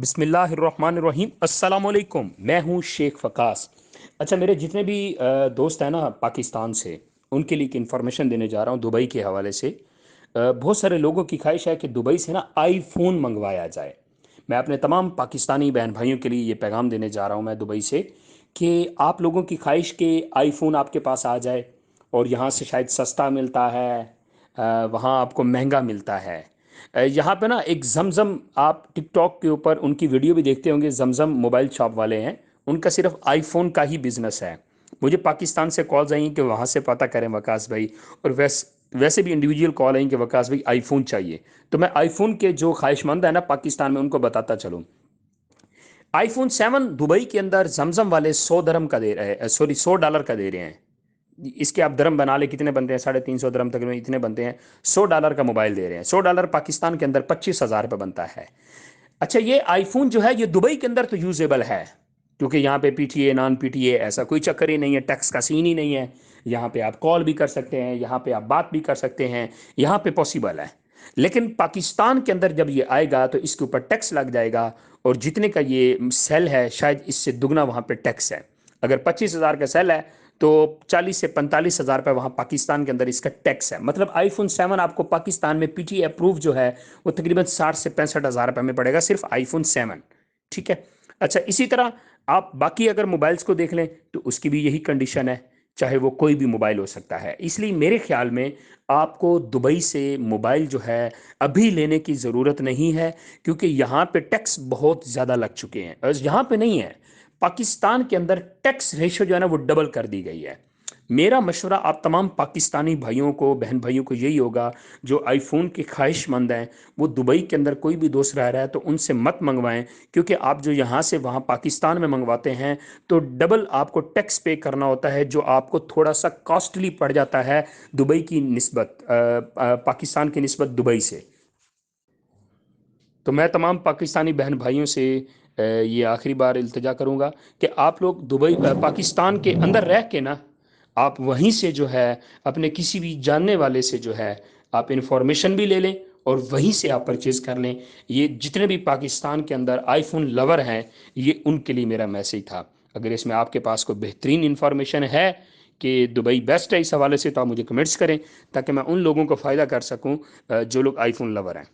बिस्मिल्लाहिर्रहमानिर्रहीम अस्सलाम वालेकुम। मैं हूँ शेख फ़कास। अच्छा, मेरे जितने भी दोस्त हैं ना पाकिस्तान से, उनके लिए एक इन्फॉर्मेशन देने जा रहा हूँ दुबई के हवाले से। बहुत सारे लोगों की ख्वाहिश है कि दुबई से ना आईफ़ोन मंगवाया जाए। मैं अपने तमाम पाकिस्तानी बहन भाइयों के लिए ये पैगाम देने जा रहा हूँ मैं दुबई से, कि आप लोगों की ख्वाहिश के आईफ़ोन आपके पास आ जाए। और यहाँ से शायद सस्ता मिलता है, वहाँ आपको महंगा मिलता है। यहाँ पे ना एक जमजम, आप टिकटॉक के ऊपर उनकी वीडियो भी देखते होंगे, जमजम मोबाइल शॉप वाले हैं। उनका सिर्फ आईफोन का ही बिजनेस है। मुझे पाकिस्तान से कॉल्स आई कि वहाँ से पता करें वकास भाई। और वैसे भी इंडिविजुअल कॉल आई कि वकास भाई आईफोन चाहिए। तो मैं आईफोन के जो ख्वाहिशमंद है ना पाकिस्तान में, उनको बताता चलूँ। आईफोन 7 दुबई के अंदर जमजम वाले 100 दरम का दे रहे हैं, सॉरी, $100 का दे रहे हैं। इसके आप दरम बना ले, कितने बनते हैं? 350 दरम तक इतने बनते हैं। $100 का मोबाइल दे रहे हैं। $100 पाकिस्तान के अंदर 25,000 रुपये बनता है। अच्छा, ये आईफोन जो है ये दुबई के अंदर तो यूजेबल है, क्योंकि यहाँ पे पीटीए नॉन पीटीए ऐसा कोई चक्कर ही नहीं है, टैक्स का सीन ही नहीं है। यहाँ पे आप कॉल भी कर सकते हैं, यहाँ पे आप बात भी कर सकते हैं, यहाँ पे पॉसिबल है। लेकिन पाकिस्तान के अंदर जब ये आएगा तो इसके ऊपर टैक्स लग जाएगा। और जितने का ये सेल है शायद इससे दुगना वहाँ पे टैक्स है। अगर 25,000 का सेल है तो 40 से 45,000 रुपये वहाँ पाकिस्तान के अंदर इसका टैक्स है। मतलब आईफोन 7 आपको पाकिस्तान में पीटी अप्रूव जो है वो तकरीबन 60 से 65,000 रुपये में पड़ेगा, सिर्फ आईफोन 7। ठीक है। अच्छा, इसी तरह आप बाकी अगर मोबाइल्स को देख लें तो उसकी भी यही कंडीशन है, चाहे वो कोई भी मोबाइल हो सकता है। इसलिए मेरे ख्याल में आपको दुबई से मोबाइल जो है अभी लेने की ज़रूरत नहीं है, क्योंकि यहाँ पे टैक्स बहुत ज़्यादा लग चुके हैं। और यहाँ पे नहीं है, पाकिस्तान के अंदर टैक्स रेशो जो है ना वो डबल कर दी गई है। मेरा मशवरा आप तमाम पाकिस्तानी भाइयों को, बहन भाइयों को यही होगा, जो आईफोन के ख्वाहिशमंद हैं, वो दुबई के अंदर कोई भी दोस्त रह रहा है तो उनसे मत मंगवाएं। क्योंकि आप जो यहाँ से वहाँ पाकिस्तान में मंगवाते हैं तो डबल आपको टैक्स पे करना होता है, जो आपको थोड़ा सा कॉस्टली पड़ जाता है दुबई की निस्बत, पाकिस्तान की निस्बत दुबई से। तो मैं तमाम पाकिस्तानी बहन भाइयों से ये आखिरी बार इल्तिजा करूँगा कि आप लोग दुबई, पाकिस्तान के अंदर रह के ना, आप वहीं से जो है अपने किसी भी जानने वाले से जो है आप इंफॉर्मेशन भी ले लें और वहीं से आप परचेज कर लें। ये जितने भी पाकिस्तान के अंदर आईफोन लवर हैं, ये उनके लिए मेरा मैसेज था। अगर इसमें आपके पास कोई बेहतरीन इंफॉर्मेशन है कि दुबई बेस्ट है इस हवाले से, तो आप मुझे कमेंट्स करें ताकि मैं उन लोगों को फ़ायदा कर सकूं जो लोग आईफोन लवर हैं।